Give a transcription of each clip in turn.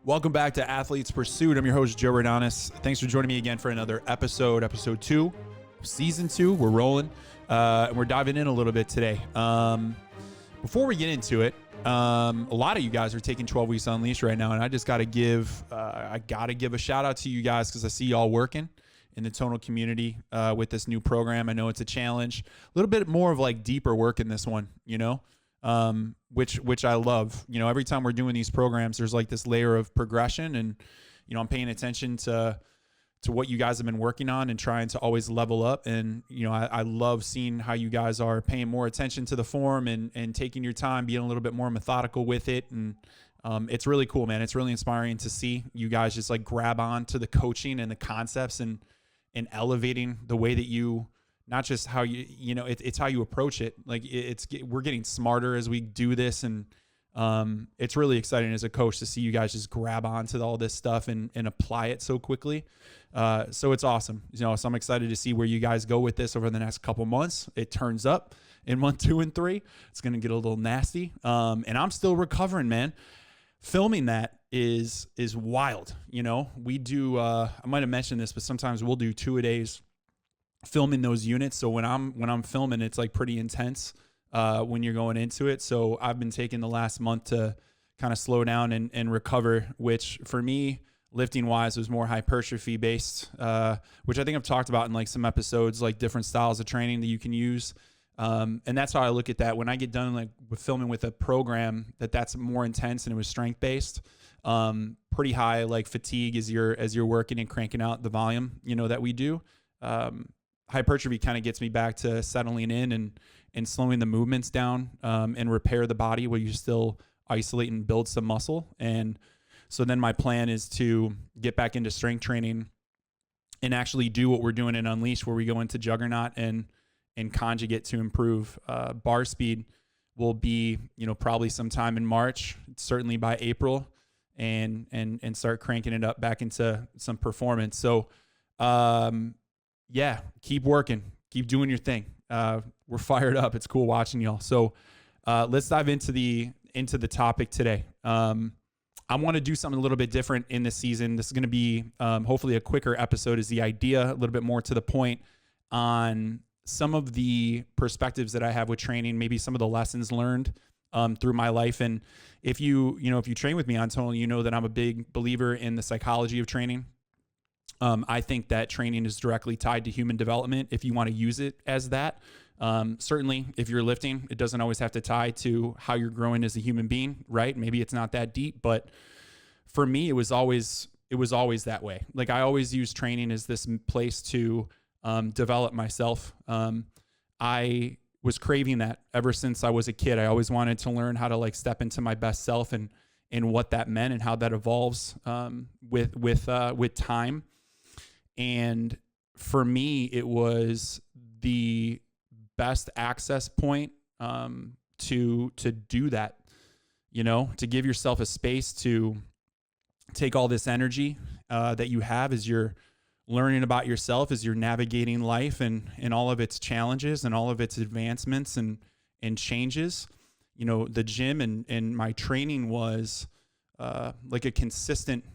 Welcome back to Athletes Pursuit. I'm your host, Joe Redonis. Thanks for joining me again for another episode 2, season 2. We're rolling, and we're diving in a little bit today. Before we get into it, a lot of you guys are taking 12 weeks unleashed right now, and I just got to give, a shout out to you guys because I see y'all working in the tonal community with this new program. I know it's a challenge, a little bit more of like deeper work in this one, which I love. Every time we're doing these programs, there's like this layer of progression, and I'm paying attention to what you guys have been working on and trying to always level up. And I love seeing how you guys are paying more attention to the form and taking your time, being a little bit more methodical with it. And it's really cool, man. It's really inspiring to see you guys just like grab on to the coaching and the concepts and elevating the way that you, not just how it's how you approach it. Like we're getting smarter as we do this. And it's really exciting as a coach to see you guys just grab onto all this stuff and apply it so quickly. So it's awesome. So I'm excited to see where you guys go with this over the next couple months. It turns up in month 2 and 3. It's going to get a little nasty. And I'm still recovering, man. Filming that is wild. We do, I might've mentioned this, but sometimes we'll do 2-a-days filming those units. So when I'm filming, it's like pretty intense when you're going into it. So I've been taking the last month to kind of slow down and recover, which for me, lifting wise, was more hypertrophy based, which I think I've talked about in like some episodes, like different styles of training that you can use. And that's how I look at that. When I get done like with filming with a program that's more intense and it was strength based, pretty high like fatigue as you're working and cranking out the volume, that we do. Hypertrophy kind of gets me back to settling in and slowing the movements down, and repair the body while you still isolate and build some muscle. And so then my plan is to get back into strength training and actually do what we're doing in Unleash, where we go into Juggernaut and conjugate to improve. Bar speed will be, probably sometime in March, certainly by April, and start cranking it up back into some performance. So, yeah, keep working, keep doing your thing. We're fired up. It's cool watching y'all. So, let's dive into the topic today. I want to do something a little bit different in this season. This is going to be, hopefully a quicker episode is the idea, a little bit more to the point on some of the perspectives that I have with training, maybe some of the lessons learned, through my life. And if you train with me on Tonal, you know that I'm a big believer in the psychology of training. I think that training is directly tied to human development if you want to use it as that. Certainly if you're lifting, it doesn't always have to tie to how you're growing as a human being, right? Maybe it's not that deep, but for me, it was always that way. Like I always use training as this place to develop myself. I was craving that ever since I was a kid. I always wanted to learn how to like step into my best self and what that meant and how that evolves with time. And for me, it was the best access point to do that, to give yourself a space to take all this energy that you have as you're learning about yourself, as you're navigating life and all of its challenges and all of its advancements and changes. The gym and my training was like a consistent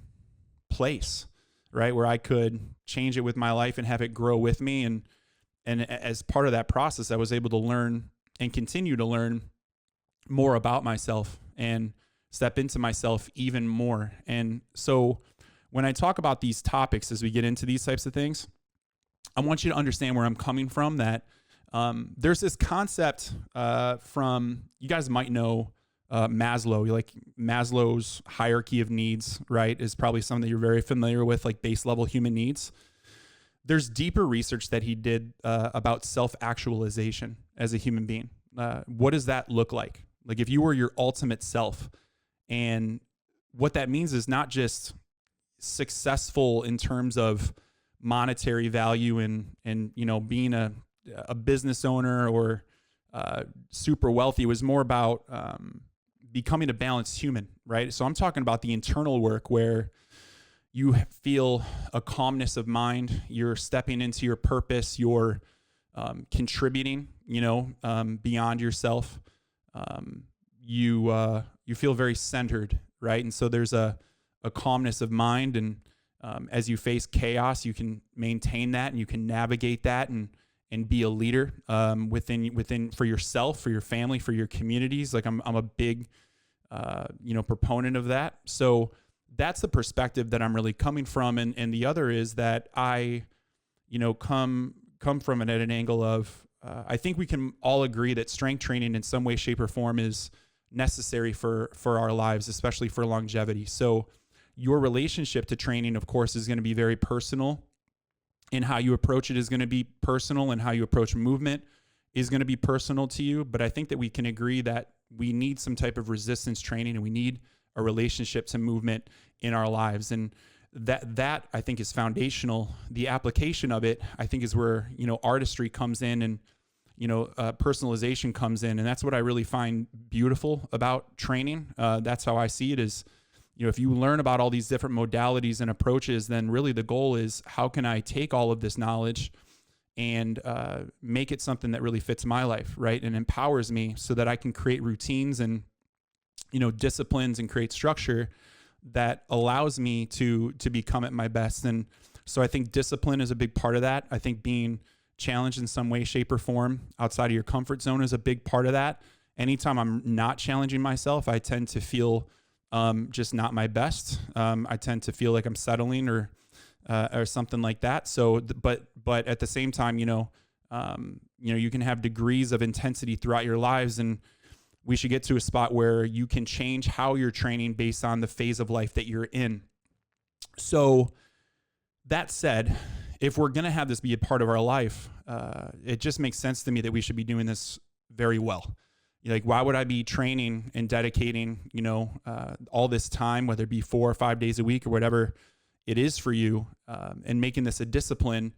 place, right, where I could change it with my life and have it grow with me. And as part of that process, I was able to learn and continue to learn more about myself and step into myself even more. And so when I talk about these topics, as we get into these types of things, I want you to understand where I'm coming from, that there's this concept from, you guys might know Maslow, like Maslow's hierarchy of needs, right, is probably something that you're very familiar with, like base level human needs. There's deeper research that he did about self-actualization as a human being. What does that look like? Like if you were your ultimate self, and what that means is not just successful in terms of monetary value and being a business owner or super wealthy. It was more about becoming a balanced human, right? So I'm talking about the internal work where you feel a calmness of mind, you're stepping into your purpose, you're contributing, beyond yourself. You feel very centered, right? And so there's a a calmness of mind. And as you face chaos, you can maintain that and you can navigate that and be a leader within for yourself, for your family, for your communities. Like I'm a big, proponent of that. So that's the perspective that I'm really coming from. And the other is that I, come from it at an angle of, I think we can all agree that strength training in some way, shape, or form is necessary for our lives, especially for longevity. So your relationship to training, of course, is going to be very personal, and how you approach it is going to be personal, and how you approach movement is going to be personal to you. But I think that we can agree that we need some type of resistance training, and we need a relationship to movement in our lives. And that I think is foundational. The application of it, I think, is where, artistry comes in, and, personalization comes in. And that's what I really find beautiful about training. That's how I see it is, if you learn about all these different modalities and approaches, then really the goal is, how can I take all of this knowledge and make it something that really fits my life, right? And empowers me so that I can create routines and, disciplines and create structure that allows me to become at my best. And so I think discipline is a big part of that. I think being challenged in some way, shape, or form outside of your comfort zone is a big part of that. Anytime I'm not challenging myself, I tend to feel just not my best. I tend to feel like I'm settling or something like that. So, but at the same time, you can have degrees of intensity throughout your lives, and we should get to a spot where you can change how you're training based on the phase of life that you're in. So that said, if we're going to have this be a part of our life, it just makes sense to me that we should be doing this very well. Like, why would I be training and dedicating, all this time, whether it be 4 or 5 days a week or whatever it is for you, and making this a discipline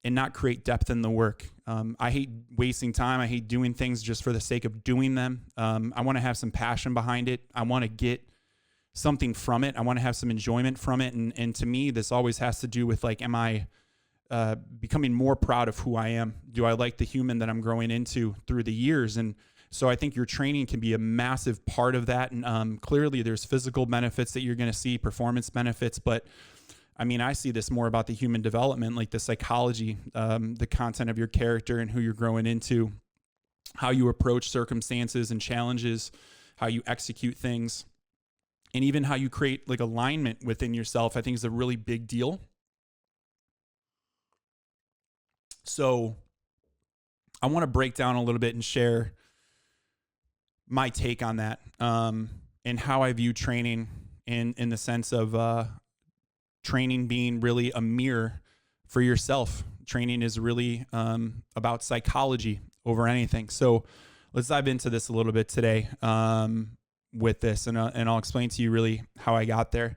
and not create depth in the work. I hate wasting time. I hate doing things just for the sake of doing them. I want to have some passion behind it. I want to get something from it. I want to have some enjoyment from it. And to me, this always has to do with, like, am I becoming more proud of who I am? Do I like the human that I'm growing into through the years? And so I think your training can be a massive part of that. And clearly there's physical benefits that you're going to see, performance benefits, but I mean, I see this more about the human development, like the psychology, the content of your character and who you're growing into, how you approach circumstances and challenges, how you execute things, and even how you create like alignment within yourself, I think is a really big deal. So I want to break down a little bit and share my take on that, and how I view training in the sense of training being really a mirror for yourself. Training is really about psychology over anything. So let's dive into this a little bit today with this, and I'll explain to you really how I got there.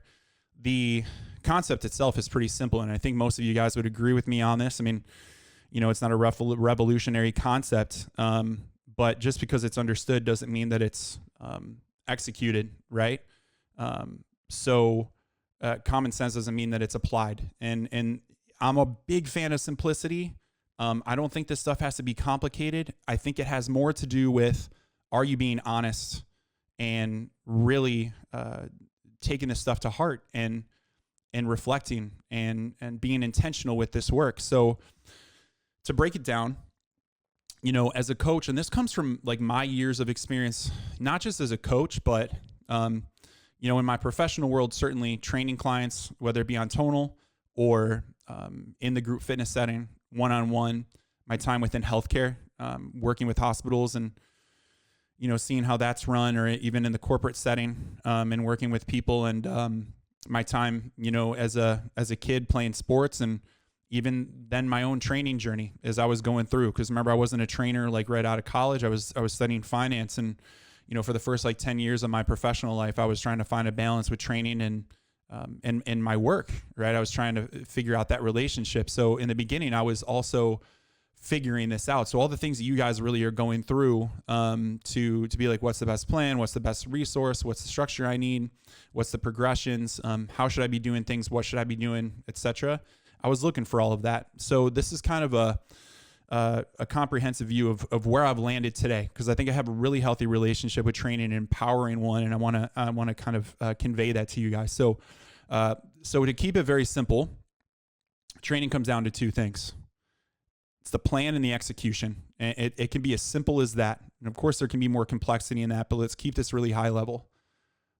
The concept itself is pretty simple, and I think most of you guys would agree with me on this. I mean, it's not a revolutionary concept, but just because it's understood doesn't mean that it's executed, right? Common sense doesn't mean that it's applied. And I'm a big fan of simplicity. I don't think this stuff has to be complicated. I think it has more to do with, are you being honest and really taking this stuff to heart and reflecting and being intentional with this work. So to break it down, as a coach, and this comes from like my years of experience, not just as a coach, but in my professional world, certainly training clients, whether it be on tonal or in the group fitness setting, one-on-one, my time within healthcare, working with hospitals and, seeing how that's run, or even in the corporate setting, and working with people, and my time, as a kid playing sports, and even then my own training journey as I was going through. Because remember, I wasn't a trainer like right out of college. I was studying finance, and for the first like 10 years of my professional life, I was trying to find a balance with training and my work, right? I was trying to figure out that relationship. So in the beginning, I was also figuring this out. So all the things that you guys really are going through to be like, what's the best plan? What's the best resource? What's the structure I need? What's the progressions? How should I be doing things? What should I be doing, etc. I was looking for all of that. So this is kind of a comprehensive view of where I've landed today, because I think I have a really healthy relationship with training and empowering one, and I want to kind of convey that to you guys. So to keep it very simple, training comes down to two things. It's the plan and the execution. And it can be as simple as that. And of course, there can be more complexity in that, but let's keep this really high level.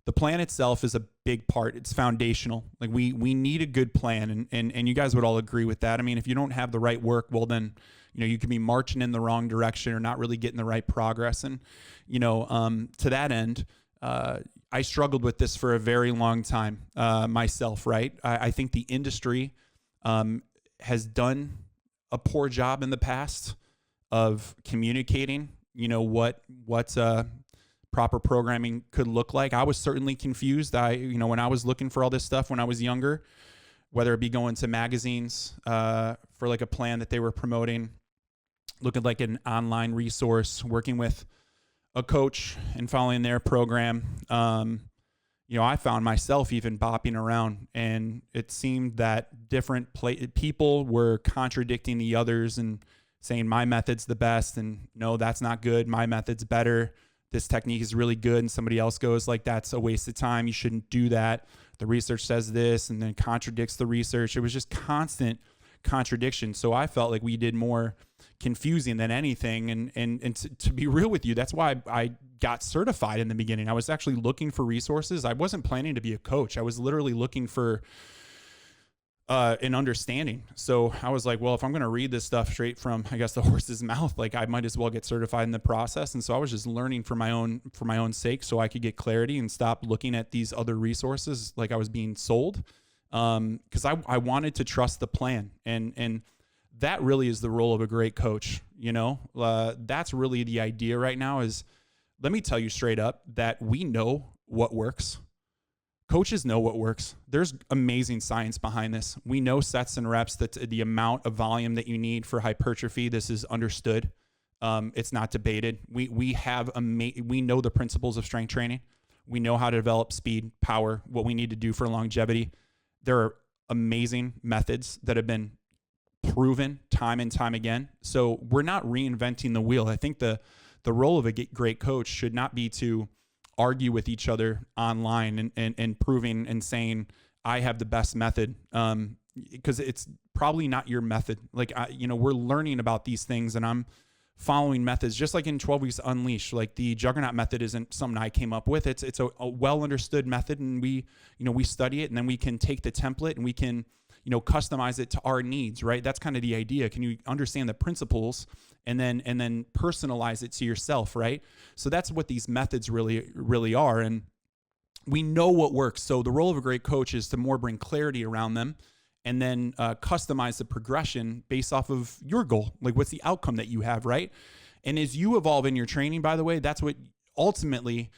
The plan itself is a big part. It's foundational. Like we need a good plan, and you guys would all agree with that. I mean, if you don't have the right work, well then, you could be marching in the wrong direction or not really getting the right progress. And, to that end, I struggled with this for a very long time myself, right? I think the industry has done a poor job in the past of communicating, what proper programming could look like. I was certainly confused. When I was looking for all this stuff when I was younger, whether it be going to magazines for like a plan that they were promoting, looking like an online resource, working with a coach and following their program, I found myself even bopping around, and it seemed that different people were contradicting the others and saying my method's the best, and no, that's not good. My method's better. This technique is really good. And somebody else goes like, that's a waste of time. You shouldn't do that. The research says this, and then contradicts the research. It was just constant contradiction. So I felt like we did more confusing than anything. And to be real with you, that's why I got certified in the beginning. I was actually looking for resources. I wasn't planning to be a coach. I was literally looking for an understanding. So I was like, well, if I'm going to read this stuff straight from, I guess, the horse's mouth, like I might as well get certified in the process. And so I was just learning for my own sake, so I could get clarity and stop looking at these other resources like I was being sold. Because I wanted to trust the plan, and that really is the role of a great coach. That's really the idea right now. Is, let me tell you straight up that we know what works. Coaches know what works. There's amazing science behind this. We know sets and reps, that the amount of volume that you need for hypertrophy. This is understood. It's not debated. We know the principles of strength training. We know how to develop speed, power, what we need to do for longevity. There are amazing methods that have been proven time and time again. So we're not reinventing the wheel. I think the role of a great coach should not be to argue with each other online and proving and saying, I have the best method. Because it's probably not your method. Like, we're learning about these things, and I'm following methods, just like in 12 Weeks Unleashed. Like, the Juggernaut method isn't something I came up with. It's a well understood method, and we study it, and then we can take the template and we can, customize it to our needs, right? That's kind of the idea. Can you understand the principles and then personalize it to yourself, right? So that's what these methods really are. And we know what works. So the role of a great coach is to more bring clarity around them, and then customize the progression based off of your goal. Like, what's the outcome that you have, right? And as you evolve in your training, by the way, that's what ultimately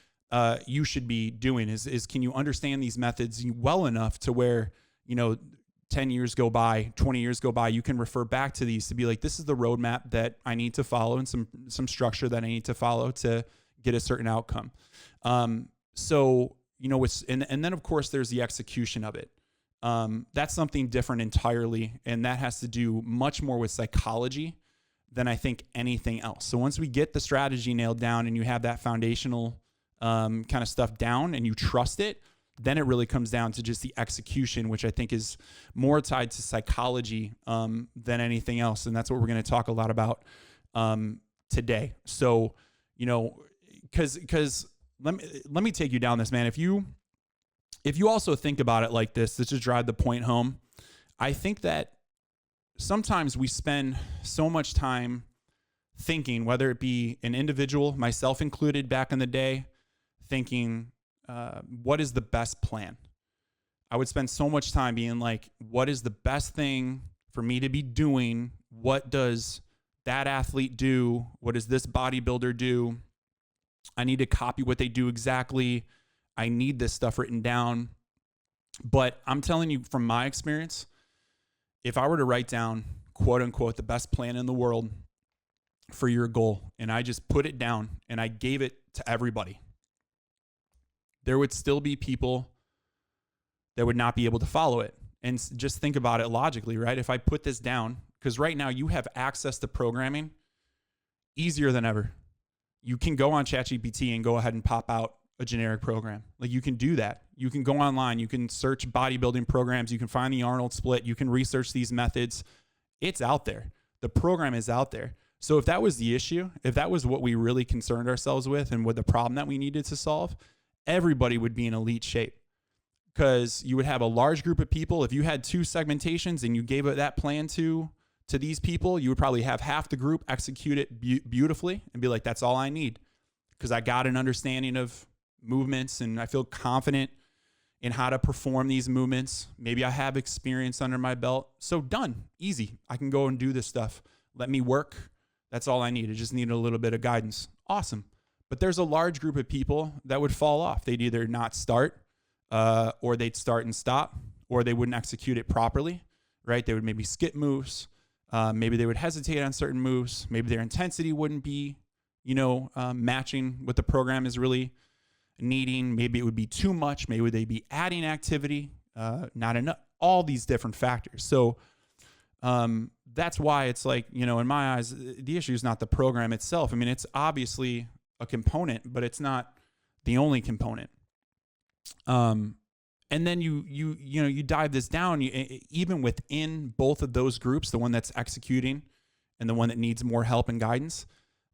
you should be doing is can you understand these methods well enough to where, 10 years go by, 20 years go by, you can refer back to these to be like, this is the roadmap that I need to follow, and some structure that I need to follow to get a certain outcome. So, and then of course there's the execution of it. That's something different entirely. And that has to do much more with psychology than I think anything else. So once we get the strategy nailed down and you have that foundational kind of stuff down and you trust it, then it really comes down to just the execution, which I think is more tied to psychology than anything else. And that's what we're going to talk a lot about today. So, because let me take you down this, man. If you also think about it like this, let's just drive the point home. I think that sometimes we spend so much time thinking, whether it be an individual, myself included back in the day, thinking, what is the best plan? I would spend so much time being like, what is the best thing for me to be doing? What does that athlete do? What does this bodybuilder do? I need to copy what they do exactly. I need this stuff written down. But I'm telling you from my experience, if I were to write down, quote unquote, the best plan in the world for your goal, and I just put it down and I gave it to everybody, there would still be people that would not be able to follow it. And just think about it logically, right? If I put this down, because right now you have access to programming easier than ever. You can go on ChatGPT and go ahead and pop out a generic program. Like, you can do that. You can go online, you can search bodybuilding programs, you can find the Arnold split, you can research these methods. It's out there. The program is out there. So if that was the issue, if that was what we really concerned ourselves with and what the problem that we needed to solve, everybody would be in elite shape, because you would have a large group of people. If you had 2 segmentations and you gave it that plan to these people, you would probably have half the group execute it beautifully and be like, that's all I need, because I got an understanding of movements and I feel confident in how to perform these movements. Maybe I have experience under my belt. So done, easy. I can go and do this stuff. Let me work. That's all I need. I just need a little bit of guidance. Awesome. But there's a large group of people that would fall off. They'd either not start, or they'd start and stop, or they wouldn't execute it properly, right? They would maybe skip moves. Maybe they would hesitate on certain moves. Maybe their intensity wouldn't be, matching what the program is really needing. Maybe it would be too much. Maybe they'd be adding activity, not enough, all these different factors. So that's why it's like, in my eyes, the issue is not the program itself. I mean, it's obviously a component, but it's not the only component. And then you dive this down, even within both of those groups, the one that's executing and the one that needs more help and guidance,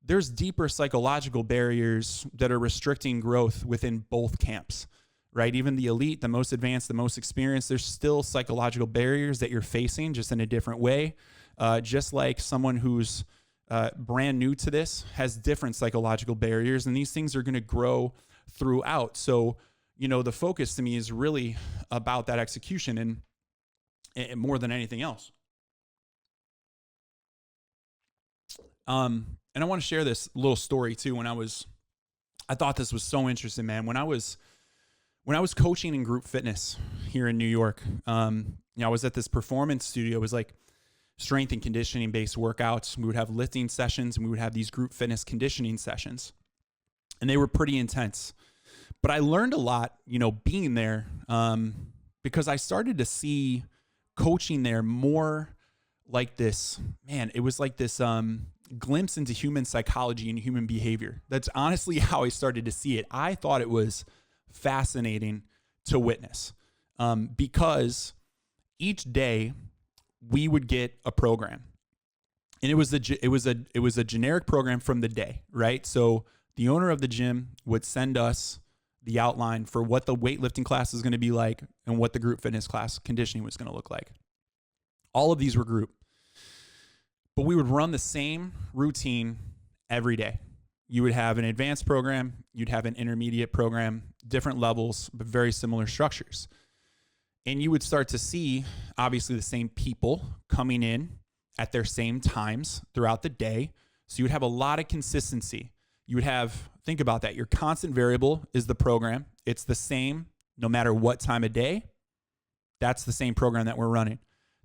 there's deeper psychological barriers that are restricting growth within both camps, right? Even the elite, the most advanced, the most experienced, there's still psychological barriers that you're facing, just in a different way. Just like someone who's brand new to this has different psychological barriers, and these things are going to grow throughout. So, the focus to me is really about that execution and more than anything else. And I want to share this little story too. I thought this was so interesting, man. When I was coaching in group fitness here in New York, I was at this performance studio. It was like strength and conditioning based workouts. We would have lifting sessions and we would have these group fitness conditioning sessions, and they were pretty intense. But I learned a lot, being there, because I started to see coaching there more like this, man, it was like this glimpse into human psychology and human behavior. That's honestly how I started to see it. I thought it was fascinating to witness, because each day we would get a program, and it was a generic program from the day, right? So the owner of the gym would send us the outline for what the weightlifting class is going to be like and what the group fitness class conditioning was going to look like. All of these were group, but we would run the same routine every day. You would have an advanced program, you'd have an intermediate program, different levels, but very similar structures. And you would start to see, obviously, the same people coming in at their same times throughout the day. So you would have a lot of consistency. You would have, think about that, your constant variable is the program. It's the same no matter what time of day. That's the same program that we're running.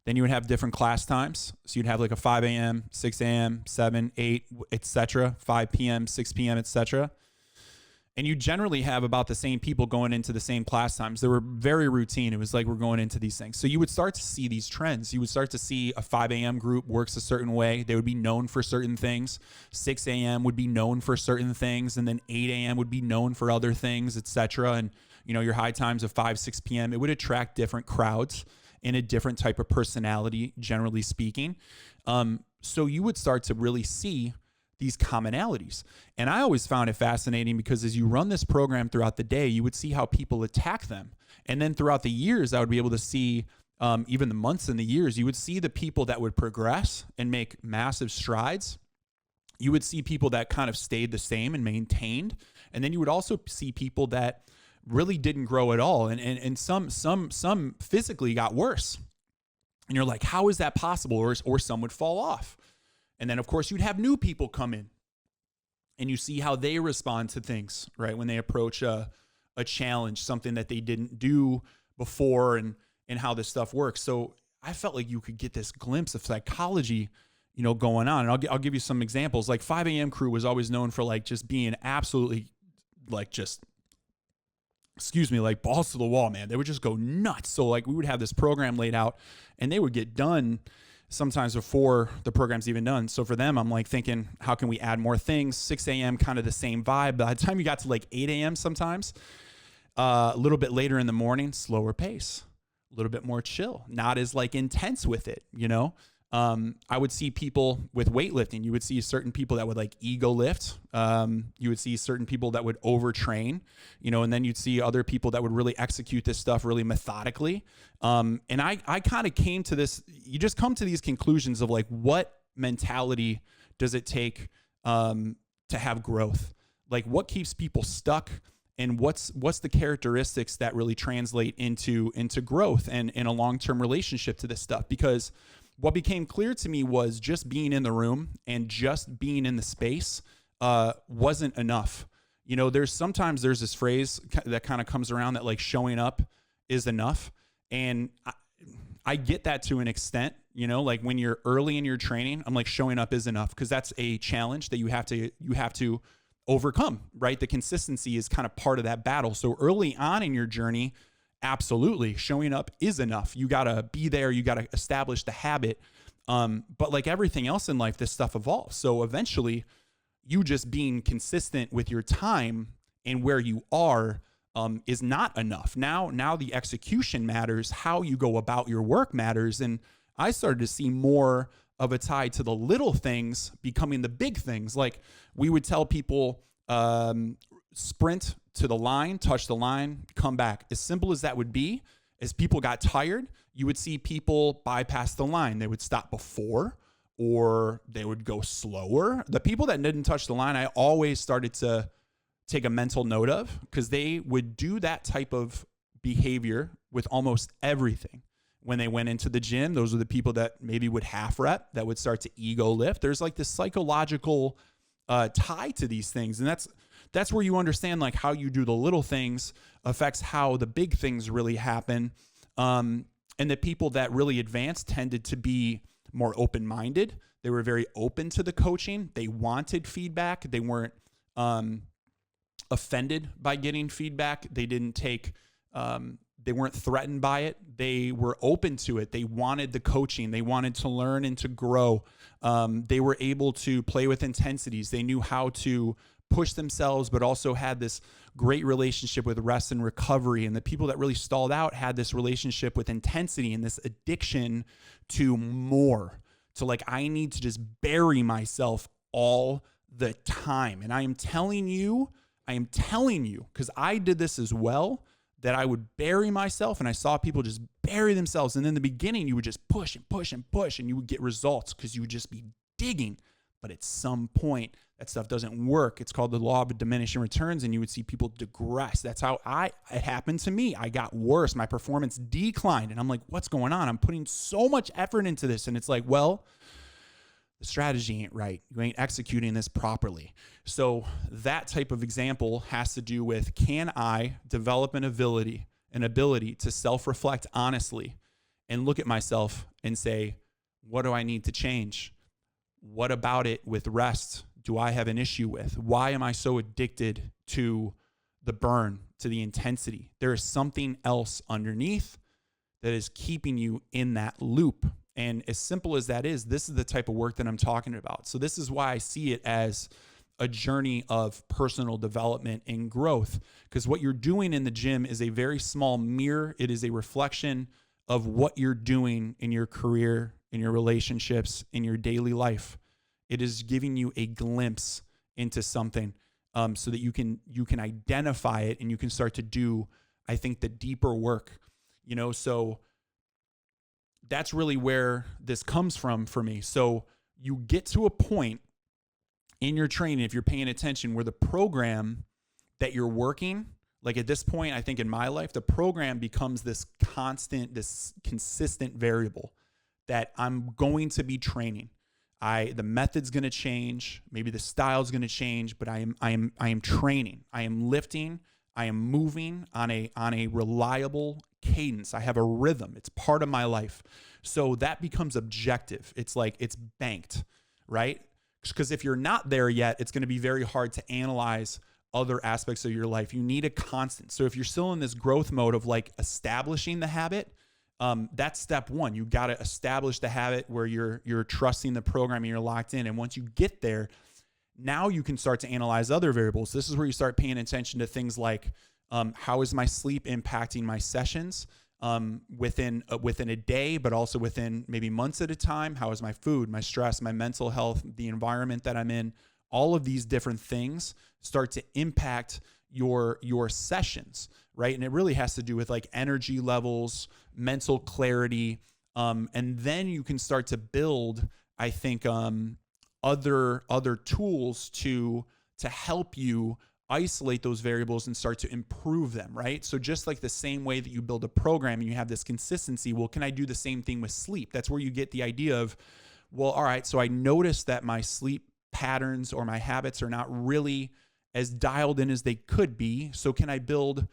Then you would have different class times. So you'd have like a 5 a.m., 6 a.m., 7, 8, etc., 5 p.m., 6 p.m., etc. And you generally have about the same people going into the same class times. They were very routine. It was like we're going into these things. So you would start to see these trends. You would start to see a 5 a.m. group works a certain way. They would be known for certain things. 6 a.m. would be known for certain things. And then 8 a.m. would be known for other things, etc. And, your high times of 5, 6 p.m., it would attract different crowds and a different type of personality, generally speaking. So you would start to really see these commonalities. And I always found it fascinating because as you run this program throughout the day, you would see how people attack them. And then throughout the years, I would be able to see, even the months and the years, you would see the people that would progress and make massive strides. You would see people that kind of stayed the same and maintained. And then you would also see people that really didn't grow at all. And some physically got worse. And you're like, how is that possible? Or some would fall off. And then, of course, you'd have new people come in and you see how they respond to things, right? When they approach a challenge, something that they didn't do before, and how this stuff works. So I felt like you could get this glimpse of psychology, going on. And I'll give you some examples. Like 5 a.m. crew was always known for like just being absolutely like like balls to the wall, man. They would just go nuts. So like we would have this program laid out and they would get done sometimes before the program's even done. So for them, I'm like thinking, how can we add more things? 6 a.m., kind of the same vibe. By the time you got to like 8 a.m. sometimes, a little bit later in the morning, slower pace, a little bit more chill, not as like intense with it, you know? I would see people with weightlifting. You would see certain people that would like ego lift. You would see certain people that would overtrain, you know, and then you'd see other people that would really execute this stuff really methodically. And I kind of came to this, you just come to these conclusions of like, what mentality does it take to have growth? Like what keeps people stuck? And what's the characteristics that really translate into growth and in a long-term relationship to this stuff? Because what became clear to me was just being in the room and just being in the space wasn't enough. You know, there's this phrase that kind of comes around that like showing up is enough. And I get that to an extent, you know, like when you're early in your training, I'm like showing up is enough because that's a challenge that you have to overcome, right? The consistency is kind of part of that battle. So early on in your journey, absolutely, showing up is enough. You got to be there. You got to establish the habit. But like everything else in life, this stuff evolves. So eventually, you just being consistent with your time and where you are is not enough. Now the execution matters. How you go about your work matters. And I started to see more of a tie to the little things becoming the big things. Like we would tell people, sprint to the line, touch the line, come back. As simple as that would be, as people got tired, you would see people bypass the line. They would stop before or they would go slower. The people that didn't touch the line, I always started to take a mental note of because they would do that type of behavior with almost everything. When they went into the gym, those are the people that maybe would half rep, that would start to ego lift. There's like this psychological tie to these things. And that's where you understand like how you do the little things affects how the big things really happen. And the people that really advanced tended to be more open-minded. They were very open to the coaching. They wanted feedback. They weren't offended by getting feedback. They didn't take, they weren't threatened by it. They were open to it. They wanted the coaching. They wanted to learn and to grow. They were able to play with intensities. They knew how to push themselves, but also had this great relationship with rest and recovery. And the people that really stalled out had this relationship with intensity and this addiction to more. So like, I need to just bury myself all the time. And I am telling you, because I did this as well, that I would bury myself and I saw people just bury themselves. And in the beginning, you would just push and push and push and you would get results because you would just be digging. But at some point, that stuff doesn't work. It's called the law of diminishing returns, and you would see people digress. That's how it happened to me. I got worse. My performance declined, and I'm like, what's going on? I'm putting so much effort into this, and it's like, well, the strategy ain't right. You ain't executing this properly. So that type of example has to do with, can I develop an ability to self-reflect honestly and look at myself and say, what do I need to change? What about it with rest do I have an issue with? Why am I so addicted to the burn, to the intensity? There is something else underneath that is keeping you in that loop. And as simple as that is, this is the type of work that I'm talking about. So this is why I see it as a journey of personal development and growth, because what you're doing in the gym is a very small mirror. It is a reflection of what you're doing in your career, in your relationships, in your daily life. It is giving you a glimpse into something so that you can identify it and you can start to do, I think, the deeper work, you know. So that's really where this comes from for me. So you get to a point in your training, if you're paying attention, where the program that you're working, like at this point, I think in my life, the program becomes this consistent variable that I'm going to be training. The method's going to change. Maybe the style's going to change, but I am training. I am lifting. I am moving on a reliable cadence. I have a rhythm. It's part of my life. So that becomes objective. It's like, it's banked, right? Because if you're not there yet, it's going to be very hard to analyze other aspects of your life. You need a constant. So if you're still in this growth mode of like establishing the habit, That's step one. You got to establish the habit where you're trusting the program and you're locked in. And once you get there, now you can start to analyze other variables. This is where you start paying attention to things like, how is my sleep impacting my sessions within a day, but also within maybe months at a time? How is my food, my stress, my mental health, the environment that I'm in? All of these different things start to impact your sessions, right? And it really has to do with like energy levels, mental clarity, and then you can start to build, I think, other tools to help you isolate those variables and start to improve them, right? So just like the same way that you build a program and you have this consistency, well, can I do the same thing with sleep? That's where you get the idea of, well, all right, so I noticed that my sleep patterns or my habits are not really as dialed in as they could be. So can I build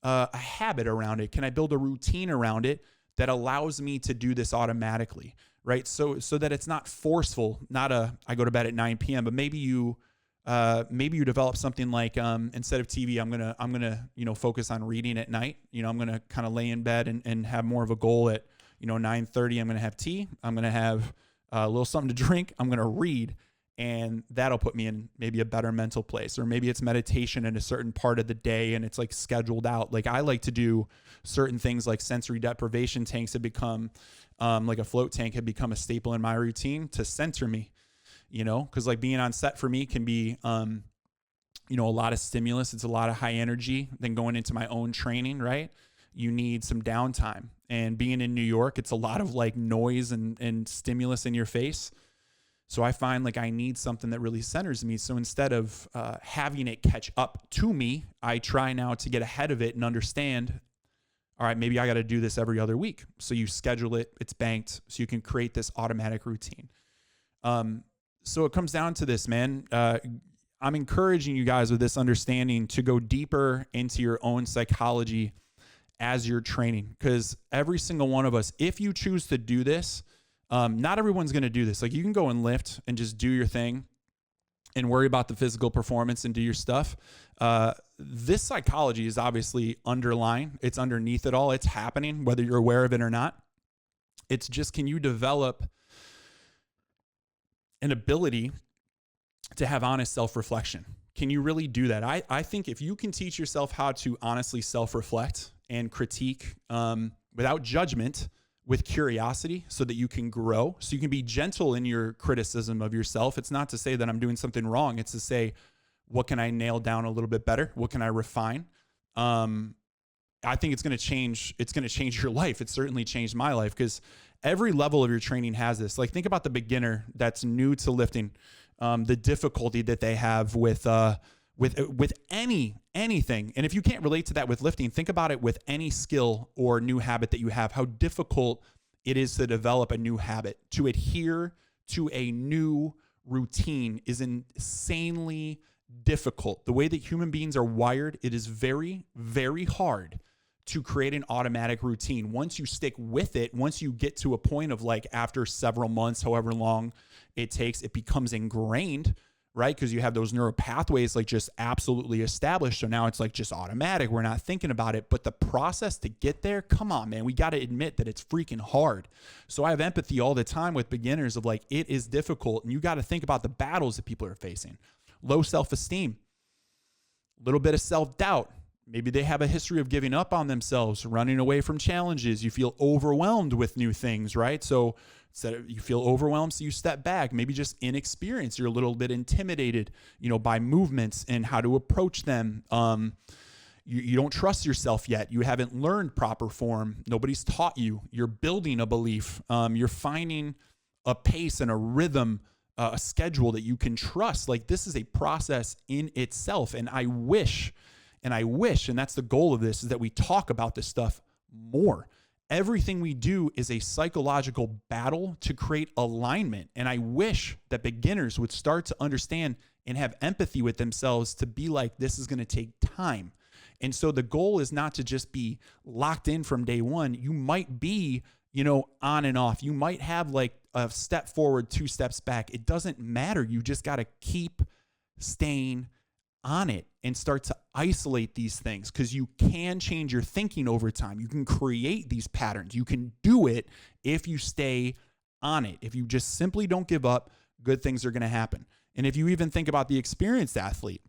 a habit around it? Can I build a routine around it that allows me to do this automatically, right? So that it's not forceful, I go to bed at 9 p.m., but maybe you develop something like, instead of TV, I'm gonna focus on reading at night. I'm gonna kind of lay in bed and have more of a goal at 9:30. I'm gonna have tea. I'm gonna have a little something to drink. I'm gonna read, and that'll put me in maybe a better mental place. Or maybe it's meditation in a certain part of the day and it's like scheduled out. Like I like to do certain things like sensory deprivation tanks have become, like a float tank had become a staple in my routine to center me, because like being on set for me can be, a lot of stimulus. It's a lot of high energy. Then going into my own training, right? You need some downtime. And being in New York, it's a lot of like noise and stimulus in your face. So I find like I need something that really centers me. So instead of having it catch up to me, I try now to get ahead of it and understand, all right, maybe I got to do this every other week. So you schedule it, it's banked, so you can create this automatic routine. So it comes down to this, man. I'm encouraging you guys with this understanding to go deeper into your own psychology as you're training, because every single one of us, if you choose to do this, not everyone's going to do this. Like you can go and lift and just do your thing and worry about the physical performance and do your stuff. This psychology is obviously underlying. It's underneath it all. It's happening, whether you're aware of it or not. It's just, can you develop an ability to have honest self-reflection? Can you really do that? I think if you can teach yourself how to honestly self-reflect and critique without judgment, with curiosity, so that you can grow, so you can be gentle in your criticism of yourself. It's not to say that I'm doing something wrong. It's to say, what can I nail down a little bit better? What can I refine? I think it's going to change. It's going to change your life. It certainly changed my life, because every level of your training has this. Like think about the beginner that's new to lifting, the difficulty that they have with anything. And if you can't relate to that with lifting, think about it with any skill or new habit that you have, how difficult it is to develop a new habit. To adhere to a new routine is insanely difficult. The way that human beings are wired, it is very, very hard to create an automatic routine. Once you stick with it, once you get to a point of like after several months, however long it takes, it becomes ingrained, right? Because you have those neural pathways like just absolutely established. So now it's like just automatic. We're not thinking about it. But the process to get there, come on, man, we got to admit that it's freaking hard. So I have empathy all the time with beginners of like, it is difficult. And you got to think about the battles that people are facing. Low self-esteem, a little bit of self-doubt. Maybe they have a history of giving up on themselves, running away from challenges. You feel overwhelmed with new things, right? So you feel overwhelmed, so you step back. Maybe just inexperienced. You're a little bit intimidated, by movements and how to approach them. You don't trust yourself yet. You haven't learned proper form. Nobody's taught you. You're building a belief. You're finding a pace and a rhythm, a schedule that you can trust. Like this is a process in itself. And I wish, and that's the goal of this, is that we talk about this stuff more. Everything we do is a psychological battle to create alignment. And I wish that beginners would start to understand and have empathy with themselves to be like, this is going to take time. And so the goal is not to just be locked in from day one. You might be, on and off. You might have like a step forward, 2 steps back. It doesn't matter. You just got to keep staying on it and start to isolate these things, because you can change your thinking over time. You can create these patterns. You can do it if you stay on it. If you just simply don't give up, good things are going to happen. And if you even think about the experienced athlete,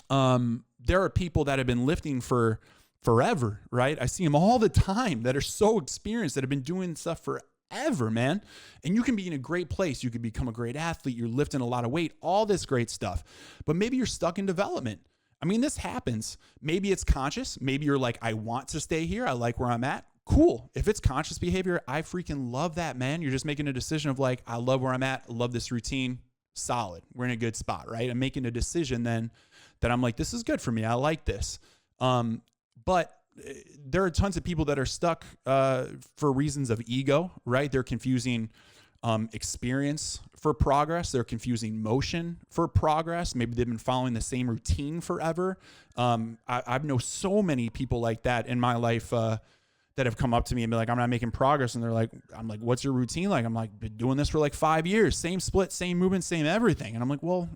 there are people that have been lifting for forever, right? I see them all the time that are so experienced, that have been doing stuff forever, man. And you can be in a great place. You could become a great athlete. You're lifting a lot of weight, all this great stuff. But maybe you're stuck in development. I mean, this happens. Maybe it's conscious. Maybe you're like, I want to stay here. I like where I'm at. Cool. If it's conscious behavior, I freaking love that, man. You're just making a decision of like, I love where I'm at. I love this routine. Solid. We're in a good spot, right? I'm making a decision then that I'm like, this is good for me. I like this. But there are tons of people that are stuck for reasons of ego, right? They're confusing experience for progress. They're confusing motion for progress. Maybe they've been following the same routine forever. I've known so many people like that in my life that have come up to me and be like, I'm not making progress. And they're like, I'm like, what's your routine like? I'm like, been doing this for like 5 years, same split, same movement, same everything. And I'm like, well,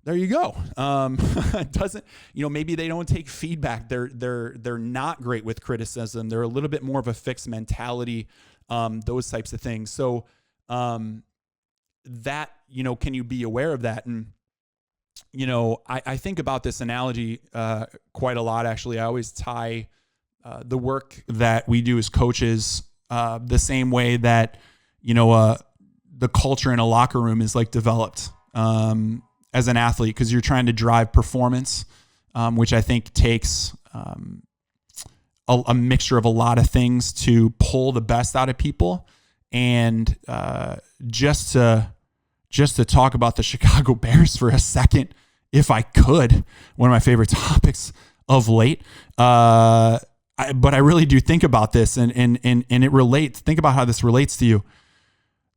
there you go. It doesn't, maybe they don't take feedback. They're not great with criticism. They're a little bit more of a fixed mentality, those types of things. So, that, can you be aware of that? And, I think about this analogy, quite a lot, actually. I always tie, the work that we do as coaches, the same way that, the culture in a locker room is like developed, as an athlete, because you're trying to drive performance, which I think takes a mixture of a lot of things to pull the best out of people. And just to talk about the Chicago Bears for a second, if I could, one of my favorite topics of late. But I really do think about this, and it relates. Think about how this relates to you.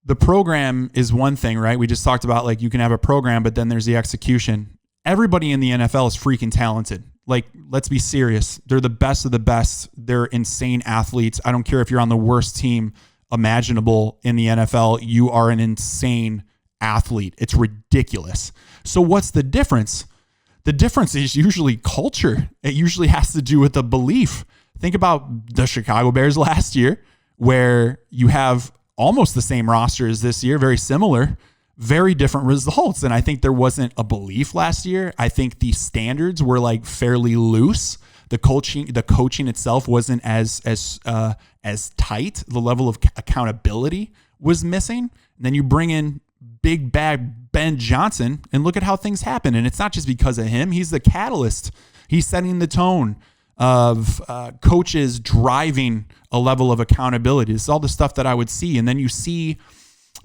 The program is one thing, right? We just talked about, like, you can have a program, but then there's the execution. Everybody in the NFL is freaking talented. Like, let's be serious. They're the best of the best. They're insane athletes. I don't care if you're on the worst team imaginable in the NFL. You are an insane athlete. It's ridiculous. So what's the difference? The difference is usually culture. It usually has to do with a belief. Think about the Chicago Bears last year, where you have almost the same roster as this year, very similar, very different results. And I think there wasn't a belief last year. I think the standards were like fairly loose. The coaching itself wasn't as tight. The level of accountability was missing. And then you bring in big bad Ben Johnson, and look at how things happen. And it's not just because of him. He's the catalyst. He's setting the tone of coaches driving a level of accountability. It's all the stuff that I would see. And then you see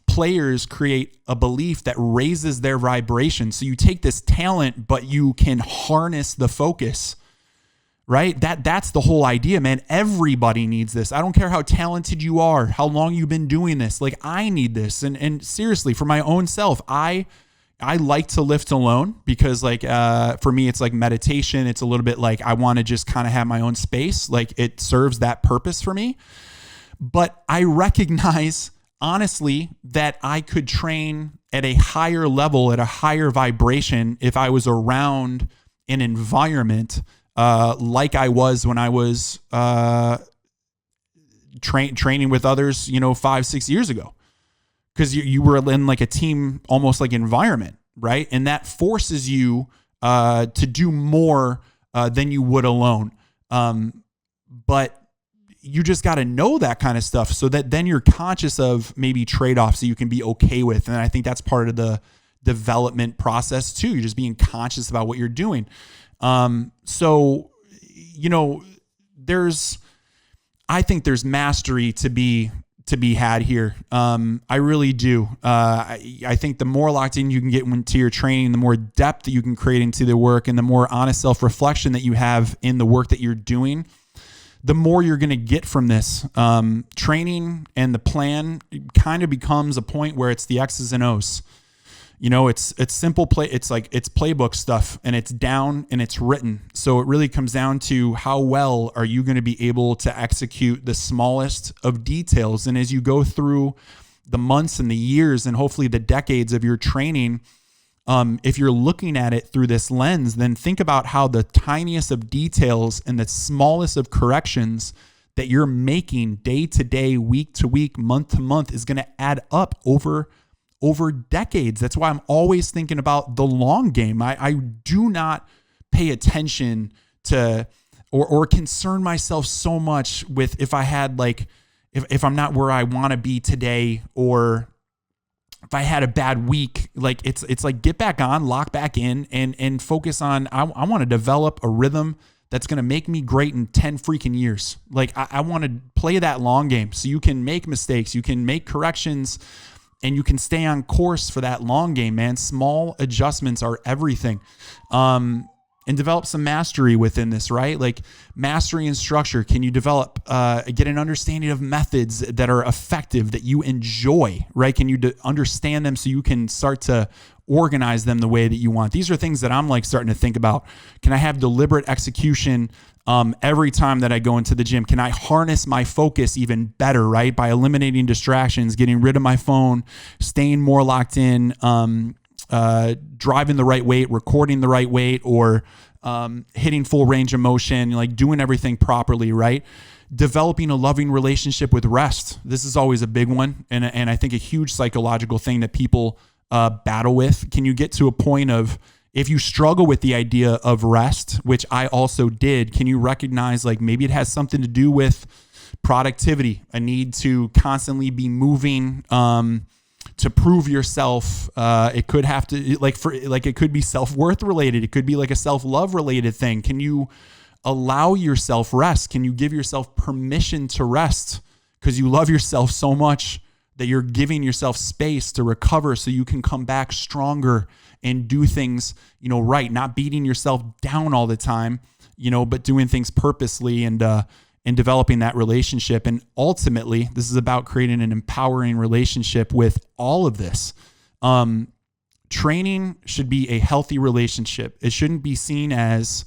players create a belief that raises their vibration. So you take this talent, but you can harness the focus, right? That's the whole idea, man. Everybody needs this. I don't care how talented you are, how long you've been doing this. Like, I need this. And seriously, for my own self, I like to lift alone, because like, for me, it's like meditation. It's a little bit like, I want to just kind of have my own space. Like, it serves that purpose for me. But I recognize, honestly, that I could train at a higher level, at a higher vibration, if I was around an environment like I was when I was training with others, 5-6 years ago. Because you were in like a team, almost like environment, right? And that forces you to do more than you would alone. But you just got to know that kind of stuff, so that then you're conscious of maybe trade-offs that you can be okay with. And I think that's part of the development process too. You're just being conscious about what you're doing. So, I think there's mastery to be had here. I really do. I think the more locked in you can get into your training, the more depth that you can create into the work, and the more honest self-reflection that you have in the work that you're doing, the more you're going to get from this. Training and the plan kind of becomes a point where it's the X's and O's. It's simple play. It's like, it's playbook stuff, and it's down and it's written. So it really comes down to how well are you going to be able to execute the smallest of details. And as you go through the months and the years and hopefully the decades of your training, if you're looking at it through this lens, then think about how the tiniest of details and the smallest of corrections that you're making day to day, week to week, month to month is going to add up over decades. That's why I'm always thinking about the long game. I do not pay attention to or concern myself so much with if I had if I'm not where I want to be today, or if I had a bad week. Like it's like get back on, lock back in, and focus on I want to develop a rhythm that's going to make me great in 10 freaking years. Like I want to play that long game so you can make mistakes, you can make corrections, and you can stay on course for that long game, man. Small adjustments are everything. And develop some mastery within this, right? Like mastery and structure. Can you develop, get an understanding of methods that are effective, that you enjoy, right? Can you understand them so you can start to organize them the way that you want? These are things that I'm like starting to think about. Can I have deliberate execution every time that I go into the gym? Can I harness my focus even better, right? By eliminating distractions, getting rid of my phone, staying more locked in, driving the right weight, recording the right weight, or hitting full range of motion, like doing everything properly, right? Developing a loving relationship with rest. This is always a big one, and I think a huge psychological thing that people battle with. Can you get to a point of, if you struggle with the idea of rest, which I also did, can you recognize like maybe it has something to do with productivity, a need to constantly be moving, to prove yourself. It could have to it could be self-worth related. It could be like a self-love related thing. Can you allow yourself rest? Can you give yourself permission to rest because you love yourself so much that you're giving yourself space to recover so you can come back stronger and do things, right, not beating yourself down all the time, but doing things purposely and developing that relationship. And ultimately, this is about creating an empowering relationship with all of this. Training should be a healthy relationship. It shouldn't be seen as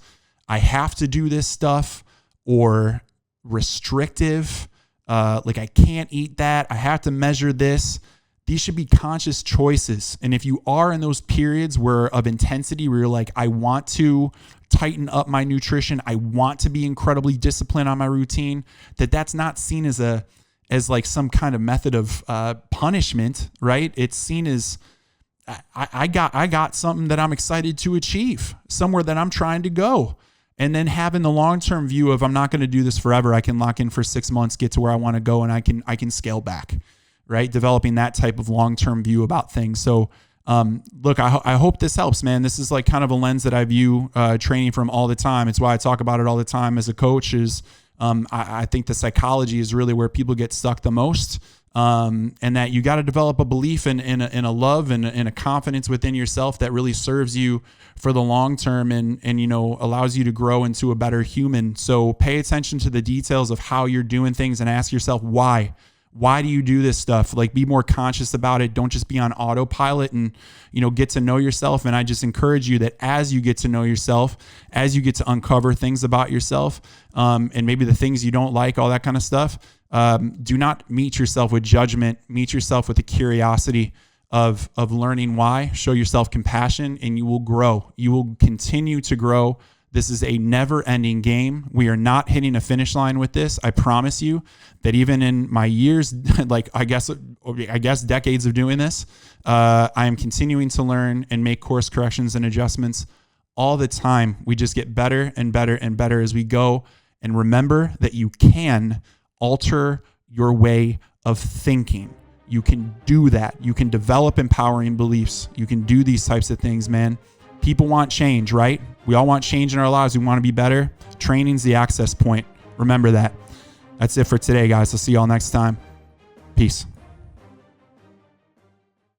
I have to do this stuff or restrictive. Like I can't eat that. I have to measure this. These should be conscious choices. And if you are in those periods of intensity where you're like, I want to tighten up my nutrition, I want to be incredibly disciplined on my routine, that's not seen as like some kind of method of punishment, right? It's seen as I got something that I'm excited to achieve, somewhere that I'm trying to go. And then having the long-term view of I'm not going to do this forever. I can lock in for 6 months, get to where I want to go, and I can scale back, right? Developing that type of long-term view about things. So look, I hope this helps, man. This is like kind of a lens that I view training from all the time. It's why I talk about it all the time as a coach is I think the psychology is really where people get stuck the most. And that you got to develop a belief in a love and a confidence within yourself that really serves you for the long term and allows you to grow into a better human. So pay attention to the details of how you're doing things and ask yourself why. Why do you do this stuff? Like, be more conscious about it. Don't just be on autopilot and, get to know yourself. And I just encourage you that as you get to know yourself, as you get to uncover things about yourself, and maybe the things you don't like, all that kind of stuff, do not meet yourself with judgment. Meet yourself with the curiosity of learning why. Show yourself compassion, and you will grow. You will continue to grow. This is a never-ending game. We are not hitting a finish line with this. I promise you that even in my years, I guess decades of doing this, I am continuing to learn and make course corrections and adjustments all the time. We just get better and better and better as we go. And remember that you can alter your way of thinking. You can do that. You can develop empowering beliefs. You can do these types of things, man. People want change, right? We all want change in our lives. We want to be better. Training's the access point. Remember that. That's it for today, guys. I'll see y'all next time. Peace.